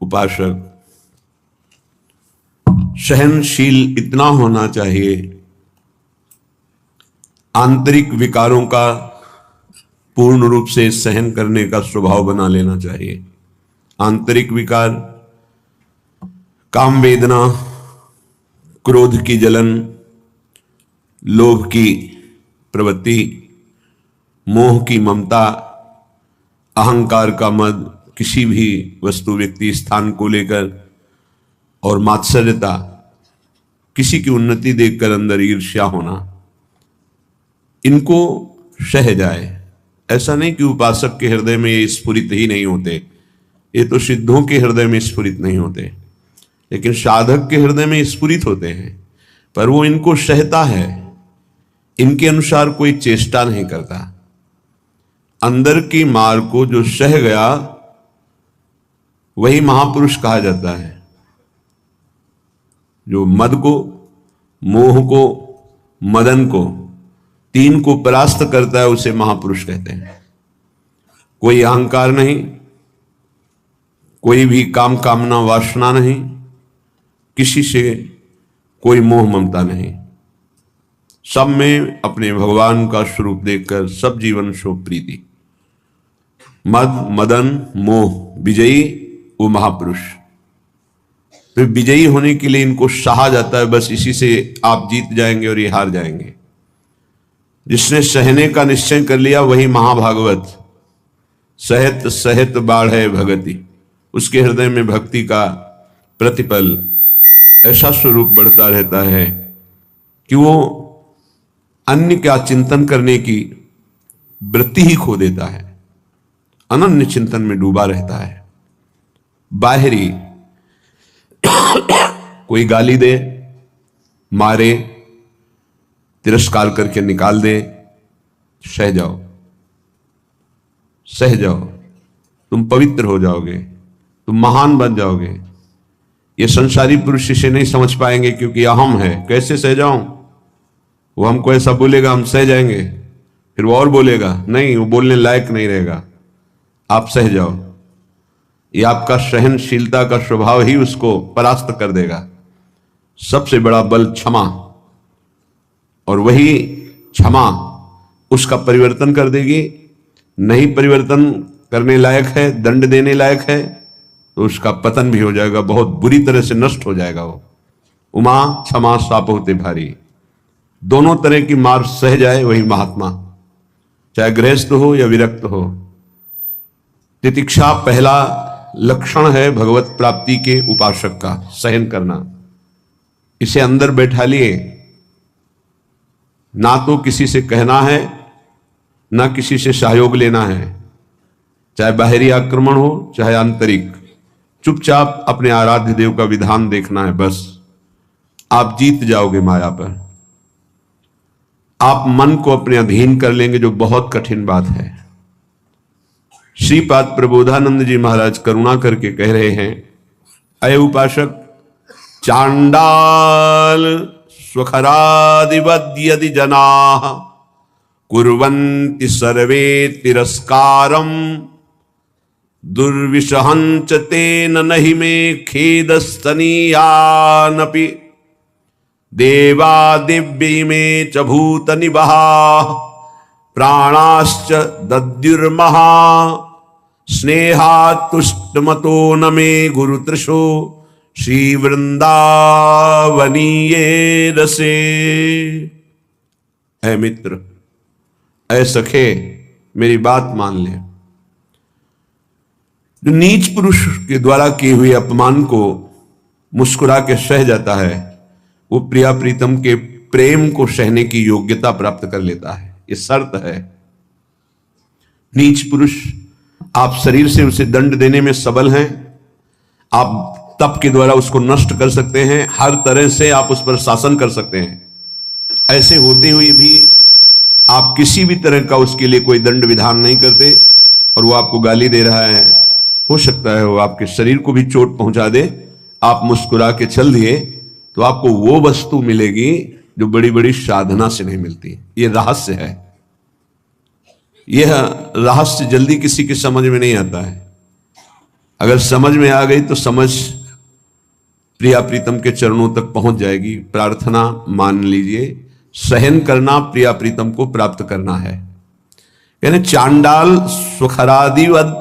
उपासक सहनशील इतना होना चाहिए, आंतरिक विकारों का पूर्ण रूप से सहन करने का स्वभाव बना लेना चाहिए। आंतरिक विकार, काम वेदना, क्रोध की जलन, लोभ की प्रवृत्ति, मोह की ममता, अहंकार का मद, किसी भी वस्तु व्यक्ति स्थान को लेकर, और मात्सर्यता, किसी की उन्नति देखकर अंदर ईर्ष्या होना, इनको सह जाए। ऐसा नहीं कि उपासक के हृदय में ये स्फुरित ही नहीं होते, ये तो सिद्धों के हृदय में स्फुरित नहीं होते, लेकिन साधक के हृदय में स्फुरित होते हैं, पर वो इनको सहता है, इनके अनुसार कोई चेष्टा नहीं करता। अंदर की मार को जो सह गया वही महापुरुष कहा जाता है। जो मद को, मोह को, मदन को, तीन को परास्त करता है उसे महापुरुष कहते हैं। कोई अहंकार नहीं, कोई भी काम कामना वासना नहीं, किसी से कोई मोह ममता नहीं, सब में अपने भगवान का स्वरूप देखकर सब जीवन शो प्रीति। मद मदन मोह विजयी वो महापुरुष। तो विजयी होने के लिए इनको सहा जाता है, बस इसी से आप जीत जाएंगे और ये हार जाएंगे। जिसने सहने का निश्चय कर लिया वही महाभागवत। सहत सहत बाढ़े भगति, उसके हृदय में भक्ति का प्रतिपल ऐसा स्वरूप बढ़ता रहता है कि वो अन्य का चिंतन करने की वृत्ति ही खो देता है, अनन्य चिंतन में डूबा रहता है। बाहरी कोई गाली दे, मारे, तिरस्कार करके निकाल दे, सह जाओ, सह जाओ, तुम पवित्र हो जाओगे, तुम महान बन जाओगे। ये संसारी पुरुष इसे नहीं समझ पाएंगे क्योंकि अहम है। कैसे सह जाऊं? वो हमको ऐसा बोलेगा, हम सह जाएंगे, फिर वो और बोलेगा, नहीं, वो बोलने लायक नहीं रहेगा, आप सह जाओ। ये आपका सहनशीलता का स्वभाव ही उसको परास्त कर देगा। सबसे बड़ा बल क्षमा, और वही क्षमा उसका परिवर्तन कर देगी। नहीं परिवर्तन करने लायक है, दंड देने लायक है, तो उसका पतन भी हो जाएगा, बहुत बुरी तरह से नष्ट हो जाएगा वो। उमा क्षमा साप होते भारी, दोनों तरह की मार सह जाए वही महात्मा, चाहे गृहस्थ हो या विरक्त हो। तितिक्षा पहला लक्षण है भगवत प्राप्ति के उपासक का, सहन करना। इसे अंदर बैठा लिए, ना तो किसी से कहना है, ना किसी से सहयोग लेना है, चाहे बाहरी आक्रमण हो चाहे आंतरिक। चुपचाप अपने आराध्य देव का विधान देखना है, बस आप जीत जाओगे माया पर। आप मन को अपने अधीन कर लेंगे, जो बहुत कठिन बात है। श्रीपाद प्रबोधानंद जी महाराज करुणा करके कह रहे हैं, अय उपासक, चांडाल स्वखरादिवद यदि जनाः कुर्वन्ति सर्वे तिरस्कारम दुर्विषहंच तेन नहि मे खेदस्तनीयानपि देवा दिव्यमे च भूतनिवहा प्राणाश्च दद्युर्महा स्नेहात्तुष्टमतो न मे गुरुतृषो श्री वृंदावनीये रसे। ऐ मित्र, ऐ सखे, मेरी बात मान ले। जो नीच पुरुष के द्वारा किए हुए अपमान को मुस्कुरा के सह जाता है, वो प्रिया प्रीतम के प्रेम को सहने की योग्यता प्राप्त कर लेता है। ये शर्त है। नीच पुरुष, आप शरीर से उसे दंड देने में सबल हैं, आप तप के द्वारा उसको नष्ट कर सकते हैं, हर तरह से आप उस पर शासन कर सकते हैं। ऐसे होते हुए भी आप किसी भी तरह का उसके लिए कोई दंड विधान नहीं करते, और वो आपको गाली दे रहा है, हो सकता है वो आपके शरीर को भी चोट पहुंचा दे, आप मुस्कुरा के चल दिए तो आपको वो वस्तु मिलेगी जो बड़ी बड़ी साधना से नहीं मिलती। ये रहस्य है। यह रहस्य जल्दी किसी के समझ में नहीं आता है। अगर समझ में आ गई तो समझ प्रिया प्रीतम के चरणों तक पहुंच जाएगी। प्रार्थना मान लीजिए, सहन करना प्रिया प्रीतम को प्राप्त करना है। यानी चांडाल सुखरादिवद,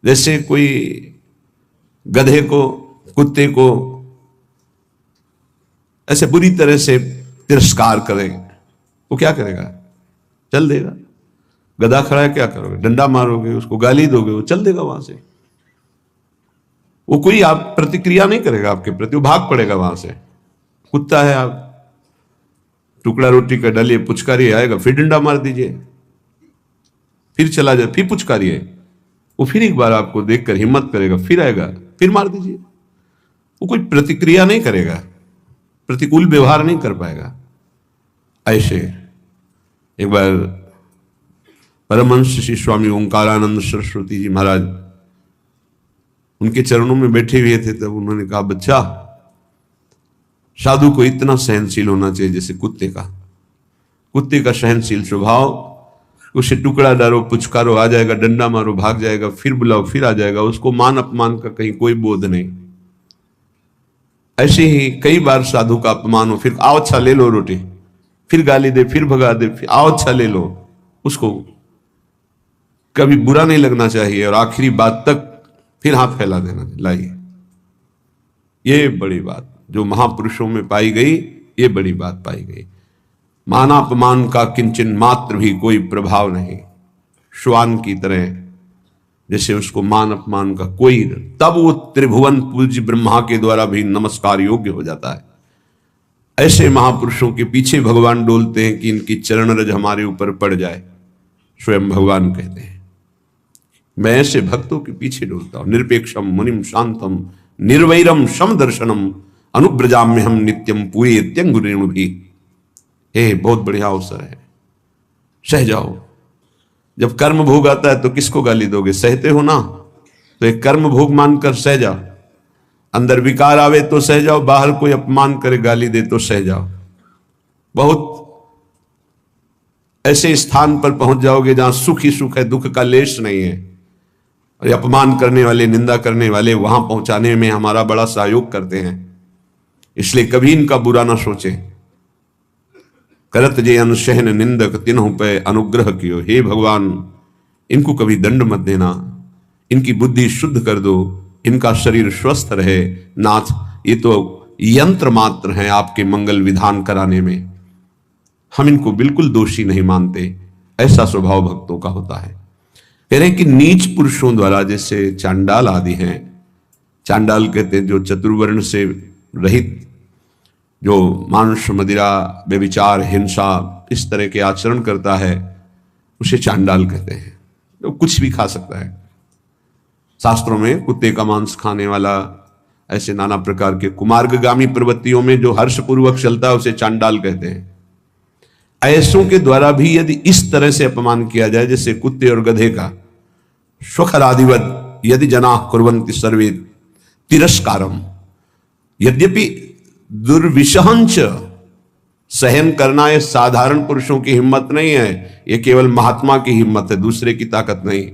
जैसे कोई गधे को, कुत्ते को ऐसे बुरी तरह से तिरस्कार करे, वो क्या करेगा? चल देगा। गधा खड़ा है, क्या करोगे? डंडा मारोगे, उसको गाली दोगे, वो चल देगा वहां से। वो कोई आप प्रतिक्रिया नहीं करेगा आपके प्रति, वो भाग पड़ेगा वहां से। कुत्ता है, आप टुकड़ा रोटी का डालिए, पुचकारिए, आएगा, फिर डंडा मार दीजिए, फिर चला जाए, फिर पुचकारिए, वो फिर एक बार आपको देखकर हिम्मत करेगा, फिर आएगा, फिर मार दीजिए। वो कोई प्रतिक्रिया नहीं करेगा, प्रतिकूल व्यवहार नहीं कर पाएगा। ऐसे एक बार परमहंस श्री स्वामी ओंकारानंद सरस्वती जी महाराज उनके चरणों में बैठे हुए थे, तब उन्होंने कहा, बच्चा, साधु को इतना सहनशील होना चाहिए जैसे कुत्ते का। कुत्ते का सहनशील स्वभाव, उसे टुकड़ा डालो, पुचकारो, आ जाएगा, डंडा मारो, भाग जाएगा, फिर बुलाओ, फिर आ जाएगा, उसको मान अपमान का कहीं कोई बोध नहीं। ऐसे ही कई बार साधु का अपमान हो, फिर आओ अच्छा ले लो रोटी, फिर गाली दे, फिर भगा दे, फिर आओ अच्छा ले लो, उसको कभी बुरा नहीं लगना चाहिए और आखिरी बात तक फिर हाथ फैला देना। लाइए, ये बड़ी बात जो महापुरुषों में पाई गई, ये बड़ी बात पाई गई। मानापमान का किंचन मात्र भी कोई प्रभाव नहीं, श्वान की तरह जैसे उसको मान अपमान का कोई, तब वो त्रिभुवन पूज्य ब्रह्मा के द्वारा भी नमस्कार योग्य हो जाता है। ऐसे महापुरुषों के पीछे भगवान डोलते हैं कि इनकी चरण रज हमारे ऊपर पड़ जाए। स्वयं भगवान कहते हैं, मैं ऐसे भक्तों के पीछे डोलता हूं। निरपेक्षम मुनिम शांतम निर्वैरम शम दर्शनम अनुब्रजाम्य हम नित्यम पूरे त्यंगुरेणु भी। हे, बहुत बढ़िया अवसर है, सह जाओ। जब कर्म भोग आता है तो किसको गाली दोगे? सहते हो ना, तो एक कर्म भोग मानकर सह जाओ। अंदर विकार आवे तो सह जाओ, बाहर कोई अपमान करे, गाली दे तो सह जाओ। बहुत ऐसे स्थान पर पहुंच जाओगे जहां सुख ही सुख है, दुख का लेश नहीं है। और अपमान करने वाले, निंदा करने वाले वहां पहुंचाने में हमारा बड़ा सहयोग करते हैं, इसलिए कभी इनका बुरा ना सोचे। करत जे अनुशहन निंदक तिन्हु पे अनुग्रह कियो। हे भगवान, इनको कभी दंड मत देना, इनकी बुद्धि शुद्ध कर दो, इनका शरीर स्वस्थ रहे। नाथ, ये तो यंत्र मात्र हैं आपके मंगल विधान कराने में, हम इनको बिल्कुल दोषी नहीं मानते। ऐसा स्वभाव भक्तों का होता है। कह रहे हैं कि नीच पुरुषों द्वारा, जैसे चांडाल आदि हैं, चांडाल कहते हैं जो चतुर्वर्ण से रहित, जो मांस मदिरा व्यभिचार हिंसा इस तरह के आचरण करता है, उसे चांडाल कहते हैं। तो कुछ भी खा सकता है। शास्त्रों में कुत्ते का मांस खाने वाला, ऐसे नाना प्रकार के कुमार्गगामी प्रवृत्तियों में जो हर्षपूर्वक चलता है उसे चांडाल कहते हैं। ऐसों के द्वारा भी यदि इस तरह से अपमान किया जाए जैसे कुत्ते और गधे का, स्वखरादिवत यदि जना कुर्वन्ति सर्वे तिरस्कारम, यद्यपि दुर्विशहंच, सहन करना ये साधारण पुरुषों की हिम्मत नहीं है, ये केवल महात्मा की हिम्मत है, दूसरे की ताकत नहीं।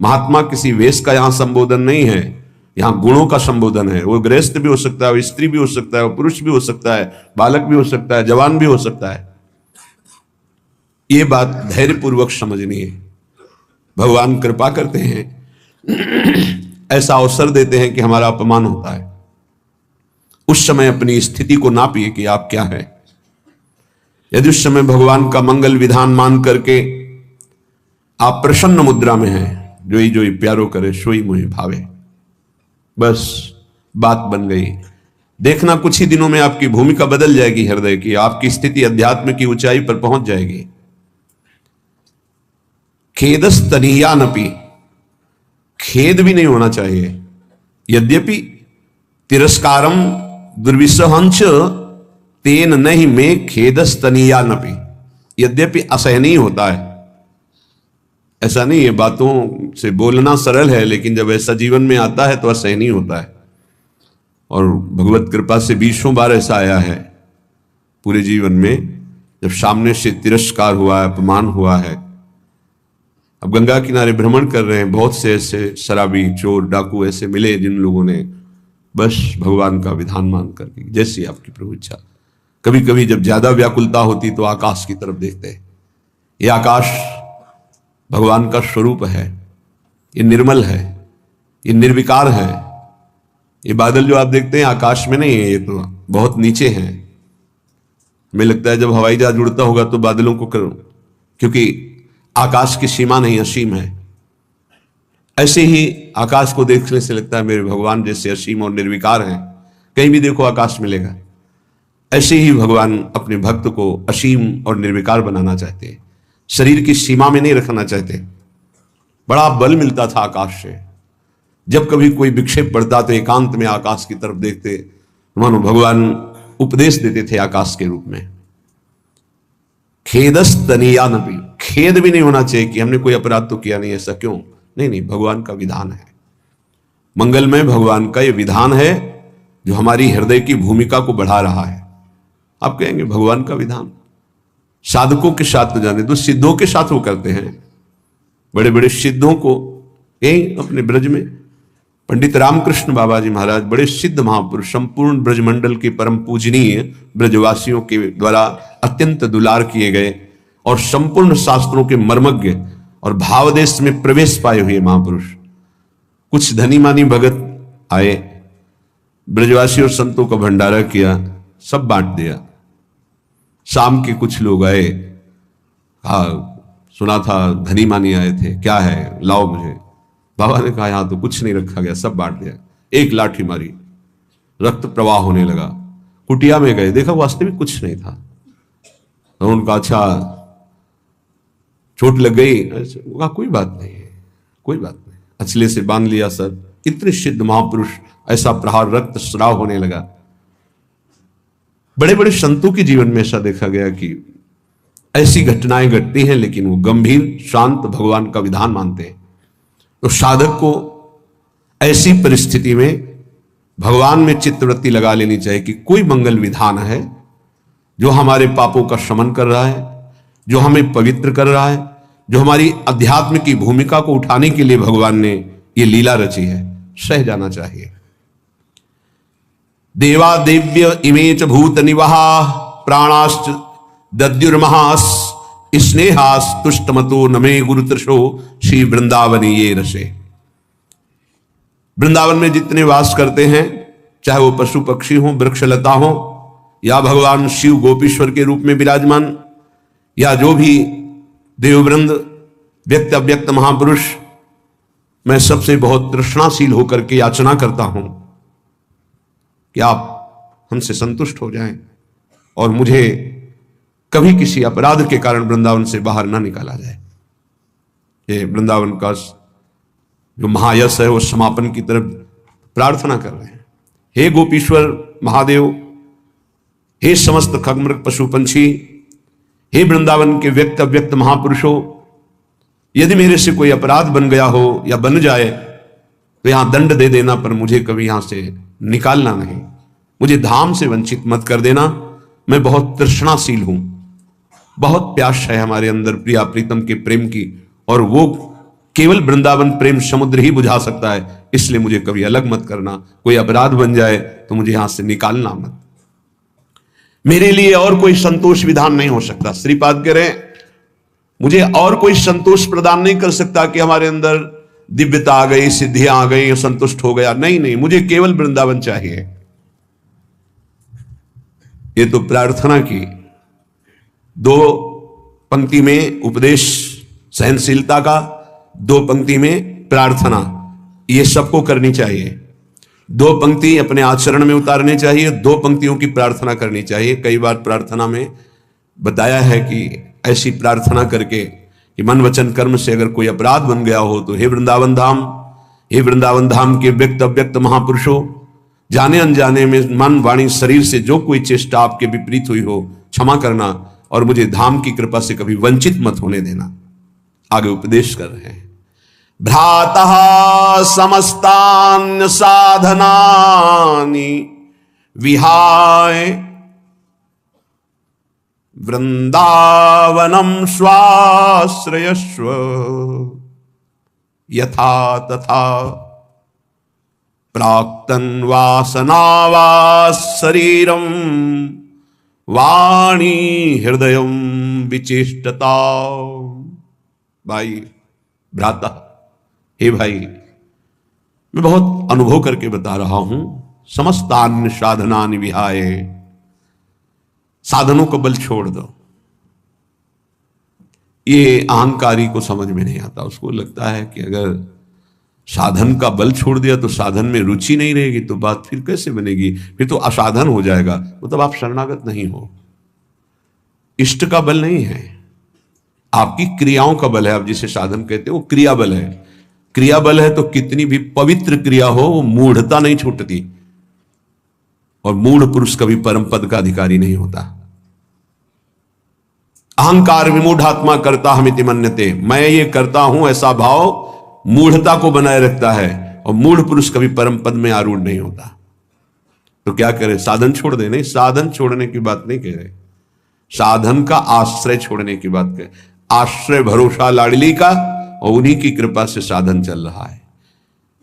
महात्मा किसी वेश का यहां संबोधन नहीं है, यहां गुणों का संबोधन है। वो गृहस्थ भी हो सकता है, वो स्त्री भी हो सकता है, वो पुरुष भी हो सकता है, बालक भी हो सकता है, जवान भी हो सकता है। ये बात धैर्यपूर्वक समझनी है। भगवान कृपा करते हैं, ऐसा अवसर देते हैं कि हमारा अपमान होता है। उस समय अपनी स्थिति को नापिए कि आप क्या है। यदि उस समय भगवान का मंगल विधान मान करके आप प्रसन्न मुद्रा में हैं, जोई जोई प्यारो करे सोई मुहि भावे, बस बात बन गई। देखना कुछ ही दिनों में आपकी भूमिका बदल जाएगी हृदय की, आपकी स्थिति अध्यात्म की ऊंचाई पर पहुंच जाएगी। खेदस्तनीयानपि, खेद भी नहीं होना चाहिए। यद्यपि तिरस्कारम दुर्विसहंच तेन नहीं में खेदस्तनीयानपि, यद्यपि असहनीय होता है। ऐसा नहीं है, बातों से बोलना सरल है, लेकिन जब ऐसा जीवन में आता है तो असहनीय होता है। और भगवत कृपा से 20 बार ऐसा आया है पूरे जीवन में, जब सामने से तिरस्कार हुआ है, अपमान हुआ है, अब गंगा किनारे भ्रमण कर रहे हैं, बहुत से ऐसे शराबी, चोर, डाकू ऐसे मिले जिन लोगों ने बस भगवान का विधान मान करके, जैसी आपकी प्रभु इच्छा। कभी कभी जब ज्यादा व्याकुलता होती तो आकाश की तरफ देखते हैं। ये आकाश भगवान का स्वरूप है, ये निर्मल है, ये निर्विकार है। ये बादल जो आप देखते हैं आकाश में नहीं है, ये तो बहुत नीचे हैं। हमें लगता है जब हवाई जहाज उड़ता होगा तो बादलों को करो, क्योंकि आकाश की सीमा नहीं, असीम है। ऐसे ही आकाश को देखने से लगता है मेरे भगवान जैसे असीम और निर्विकार हैं, कहीं भी देखो आकाश मिलेगा। ऐसे ही भगवान अपने भक्त को असीम और निर्विकार बनाना चाहते हैं, शरीर की सीमा में नहीं रखना चाहते। बड़ा बल मिलता था आकाश से। जब कभी कोई विक्षेप पड़ता तो एकांत में आकाश की तरफ देखते, मानो भगवान उपदेश देते थे आकाश के रूप में। खेदस तनिया नबी, खेद भी नहीं होना चाहिए कि हमने कोई अपराध तो किया नहीं, ऐसा क्यों? नहीं नहीं, भगवान का विधान है, मंगलमय भगवान का यह विधान है जो हमारी हृदय की भूमिका को बढ़ा रहा है। आप कहेंगे भगवान का विधान साधकों के साथ तो जाने दो, सिद्धों के साथ वो करते हैं। बड़े बड़े सिद्धों को यही अपने ब्रज में पंडित रामकृष्ण बाबा जी महाराज, बड़े सिद्ध महापुरुष, संपूर्ण ब्रजमंडल के परम पूजनीय, ब्रजवासियों के द्वारा अत्यंत दुलार किए गए और संपूर्ण शास्त्रों के मर्मज्ञ और भावदेश में प्रवेश पाए हुए महापुरुष। कुछ धनी मानी भगत आए, ब्रजवासी और संतों का भंडारा किया, सब बांट दिया। शाम के कुछ लोग आए, कहा सुना था धनी मानी आए थे, क्या है लाओ मुझे। बाबा ने कहा यहां तो कुछ नहीं रखा गया, सब बांट दिया। एक लाठी मारी, रक्त प्रवाह होने लगा। कुटिया में गए, देखा वास्तविक कुछ नहीं था। तो उनका अच्छा चोट लग गई, कहा कोई बात नहीं है, कोई बात नहीं। अचले से बांध लिया सर। इतने सिद्ध महापुरुष, ऐसा प्रहार, रक्त स्राव होने लगा। बड़े बड़े संतों के जीवन में ऐसा देखा गया कि ऐसी घटनाएं घटती हैं, लेकिन वो गंभीर शांत भगवान का विधान मानते हैं। तो साधक को ऐसी परिस्थिति में भगवान में चित्तवृत्ति लगा लेनी चाहिए कि कोई मंगल विधान है जो हमारे पापों का शमन कर रहा है, जो हमें पवित्र कर रहा है, जो हमारी अध्यात्म की भूमिका को उठाने के लिए भगवान ने ये लीला रची है, सह जाना चाहिए। देवा देव्य इमेच भूत निवाहा प्राणाश्च दद्युर्महास स्नेहास तुष्टमतो नमे गुरुतृषो श्री वृंदावनी ये रसे। वृंदावन में जितने वास करते हैं, चाहे वो पशु पक्षी हो, वृक्षलता हो, या भगवान शिव गोपीश्वर के रूप में विराजमान, या जो भी देववृंद, व्यक्त अव्यक्त महापुरुष, मैं सबसे बहुत तृष्णाशील होकर के याचना करता हूं कि आप हमसे संतुष्ट हो जाएं और मुझे कभी किसी अपराध के कारण वृंदावन से बाहर ना निकाला जाए। ये वृंदावन का जो महायश है वो समापन की तरफ प्रार्थना कर रहे हैं। हे गोपीश्वर महादेव, हे समस्त खगमृग पशु पंछी, हे वृंदावन के व्यक्त अव्यक्त महापुरुषों, यदि मेरे से कोई अपराध बन गया हो या बन जाए तो यहां दंड दे देना, पर मुझे कभी यहां से निकालना नहीं, मुझे धाम से वंचित मत कर देना। मैं बहुत तृष्णाशील हूं, बहुत प्यास है हमारे अंदर प्रिया प्रीतम के प्रेम की, और वो केवल वृंदावन प्रेम समुद्र ही बुझा सकता है। इसलिए मुझे कभी अलग मत करना, कोई अपराध बन जाए तो मुझे यहां से निकालना मत। मेरे लिए और कोई संतोष विधान नहीं हो सकता। श्रीपाद कह रहे हैं मुझे और कोई संतोष प्रदान नहीं कर सकता कि हमारे अंदर दिव्यता आ गई, सिद्धियां आ गई, संतुष्ट हो गया। नहीं नहीं, मुझे केवल वृंदावन चाहिए। ये तो प्रार्थना की। 2 पंक्ति में उपदेश सहनशीलता का, 2 पंक्ति में प्रार्थना, ये सबको करनी चाहिए। 2 पंक्ति अपने आचरण में उतारनी चाहिए, 2 पंक्तियों की प्रार्थना करनी चाहिए। कई बार प्रार्थना में बताया है कि ऐसी प्रार्थना करके कि मन वचन कर्म से अगर कोई अपराध बन गया हो तो हे वृंदावन धाम, हे वृंदावन धाम के व्यक्त अव्यक्त महापुरुषों, जाने अनजाने में मन वाणी शरीर से जो कोई चेष्टा आपके विपरीत हुई हो क्षमा करना, और मुझे धाम की कृपा से कभी वंचित मत होने देना। आगे उपदेश कर रहे हैं। भ्रातः समस्तान्य साधनानि विहाय वृंदावनम स्वाश्रयस्व यथा तथा प्राक्तन वासनावास शरीरम वाणी हृदय विचेष्टता। भाई भ्राता, हे भाई, मैं बहुत अनुभव करके बता रहा हूं। समस्तान्य साधनानि विहाय, साधनों का बल छोड़ दो। ये अहंकारी को समझ में नहीं आता। उसको लगता है कि अगर साधन का बल छोड़ दिया तो साधन में रुचि नहीं रहेगी, तो बात फिर कैसे बनेगी, फिर तो असाधन हो जाएगा। मतलब आप शरणागत नहीं हो। इष्ट का बल नहीं है, आपकी क्रियाओं का बल है। आप जिसे साधन कहते हो वो क्रिया बल है। क्रिया बल है तो कितनी भी पवित्र क्रिया हो, वो मूढ़ता नहीं छूटती। और मूढ़ पुरुष कभी परम पद का अधिकारी नहीं होता। अहंकार विमूढ़ात्मा करता हमिति मन्यते, मैं ये करता हूं ऐसा भाव मूढ़ता को बनाए रखता है, और मूढ़ पुरुष कभी परम पद में आरूढ़ नहीं होता। तो क्या करे, साधन छोड़ दे? नहीं, साधन छोड़ने की बात नहीं कह रहे, साधन का आश्रय छोड़ने की बात कह। आश्रय भरोसा लाडली का, और उन्हीं की कृपा से साधन चल रहा है।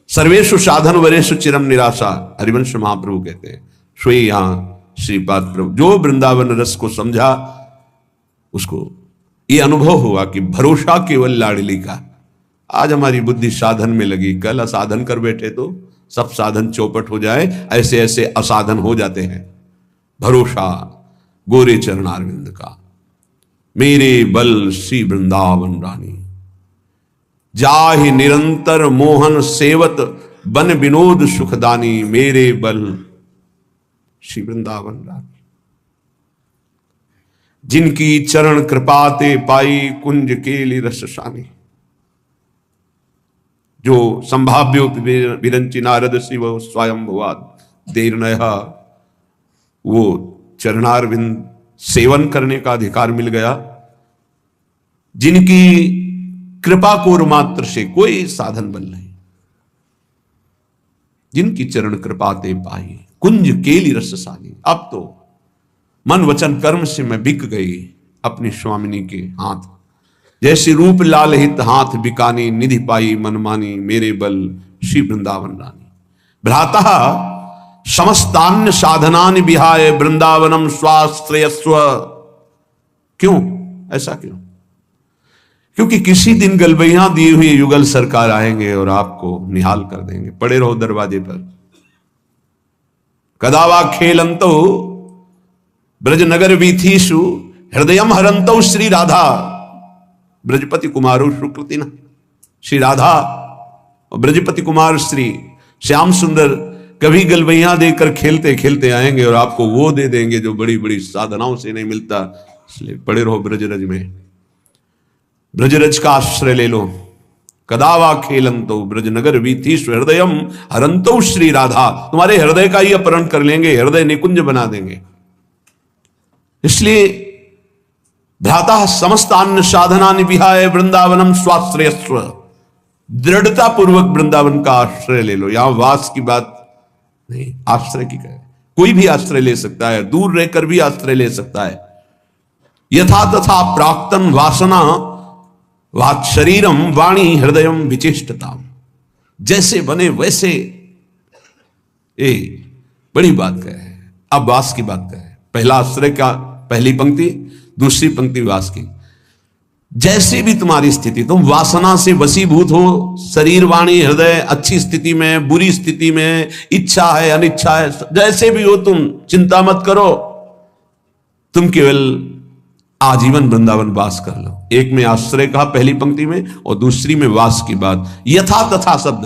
सर्वेषु साधन वरेषु चिरम निराशा, हरिवंश महाप्रभु कहते हैं। सोई यहां श्रीपाद प्रभु, जो वृंदावन रस को समझा उसको ये अनुभव हुआ कि भरोसा केवल लाडली का। आज हमारी बुद्धि साधन में लगी, कल असाधन कर बैठे तो सब साधन चौपट हो जाए, ऐसे ऐसे असाधन हो जाते हैं। भरोसा गोरे चरणारविंद का, मेरे बल श्री वृंदावन रानी, जाहि निरंतर मोहन सेवत बन विनोद सुखदानी, मेरे बल श्री वृंदावन रानी। जिनकी चरण कृपाते पाई कुंज केली रससानी, जो संभाव्यो विरंची नारद शिव स्वयं भुवाद देर नया, वो चरणारविंद सेवन करने का अधिकार मिल गया। जिनकी कृपा कोर मात्र से, कोई साधन बल नहीं, जिनकी चरण कृपाते पाई कुंज केली रससानी। अब तो मन वचन कर्म से मैं बिक गई अपनी स्वामिनी के हाथ, जैसे रूप लाल हित हाथ बिकानी, निधि पाई मनमानी, मेरे बल श्री वृंदावन रानी। भ्राता समस्तान्य साधनानि विहाय वृंदावनम स्वाश्रयस्व। क्यों ऐसा क्यों? क्योंकि किसी दिन गलबैया दिए हुए युगल सरकार आएंगे और आपको निहाल कर देंगे। पड़े रहो दरवाजे पर। कदावा खेलंतो ब्रजनगर वीथीषु हृदयम हरंतो श्री राधा, ब्रजपति कुमारो शुक्लतिना। श्री राधा और ब्रजपति कुमार श्री श्याम सुंदर कभी गलबैया देकर खेलते खेलते आएंगे और आपको वो दे देंगे जो बड़ी बड़ी साधनाओं से नहीं मिलता। इसलिए पड़े रहो ब्रजरज में, ब्रजरज का आश्रय ले लो। कदावा खेलंतो ब्रजनगर वीथीषु हृदयम हरंतो श्री राधा, तुम्हारे हृदय का ही अपहरण कर लेंगे, हृदय निकुंज बना देंगे। इसलिए भ्राता समस्तान्य साधनानि विहाय वृंदावनम स्वाश्रयस्व, दृढ़ता पूर्वक वृंदावन का आश्रय ले लो। यहां वास की बात नहीं, आश्रय की कहे। कोई भी आश्रय ले सकता है, दूर रहकर भी आश्रय ले सकता है। यथा तथा प्राक्तन वासना वात शरीरम वाणी हृदयम विचेष्टता, जैसे बने वैसे। बड़ी बात कहे। अब वास की बात कहे। पहला आश्रय का पहली पंक्ति, दूसरी पंक्ति वास की। जैसे भी तुम्हारी स्थिति, तुम वासना से वशीभूत हो, शरीर वाणी हृदय अच्छी स्थिति में बुरी स्थिति में, इच्छा है अनिच्छा है, जैसे भी हो तुम चिंता मत करो, तुम केवल आजीवन वृंदावन वास कर लो। एक में आश्रय कहा पहली पंक्ति में, और दूसरी में वास की बात। यथा तथा शब्द,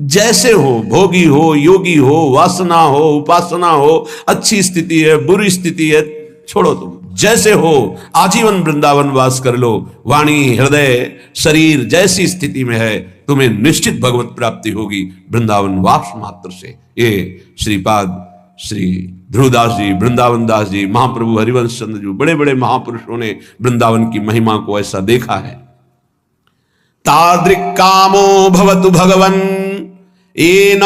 जैसे हो, भोगी हो, योगी हो, वासना हो, उपासना हो, अच्छी स्थिति है बुरी स्थिति है, छोड़ो तुम, जैसे हो आजीवन वृंदावन वास कर लो। वाणी हृदय शरीर जैसी स्थिति में है, तुम्हें निश्चित भगवत प्राप्ति होगी वृंदावन वास मात्र से। ये श्रीपाद श्री ध्रुवदास जी, वृंदावन दास जी, महाप्रभु हरिवंश चंद्र जी, बड़े बड़े महापुरुषों ने वृंदावन की महिमा को ऐसा देखा है। तादृक् कामो भवतु भगवन् येन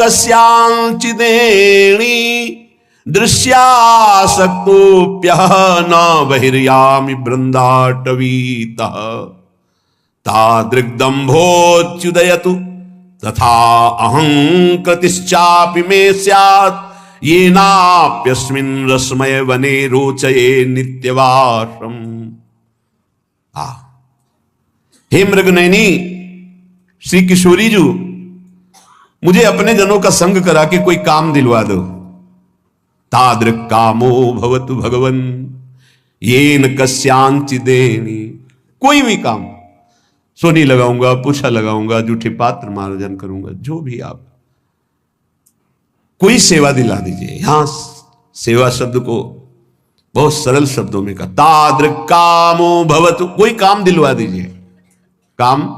कस्यांचिदेणी दृश्यासक्तोप्य न बहिर्यामि बृंदाटवीतः तादृग्दम्भोच्युदयतु तथा अहंकृतिश्चापि मे स्यात् येनाप्यस्मिन् रसमय वने रोचये नित्यवासम्। हे मृगनयनी श्री किशोरी जी, मुझे अपने जनों का संग करा के कोई काम दिलवा दो। तादृक् कामो भवतु भगवन् येन कस्यांचिदेनि। कोई भी काम, सोनी लगाऊंगा, पूछा लगाऊंगा, जूठे पात्र मार्जन करूंगा, जो भी आप कोई सेवा दिला दीजिए। यहां सेवा शब्द को बहुत सरल शब्दों में कहा, तादृक् कामो भवतु, कोई काम दिलवा दीजिए। काम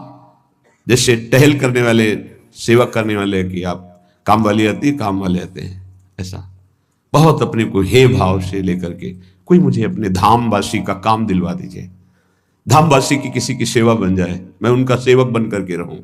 जैसे टहल करने वाले, सेवा करने वाले कि आप काम वाली आती है, काम वाले आते हैं, ऐसा बहुत अपने को हे भाव से लेकर के कोई मुझे अपने धामवासी का काम दिलवा दीजिए। धामवासी की किसी की सेवा बन जाए, मैं उनका सेवक बन करके रहूं।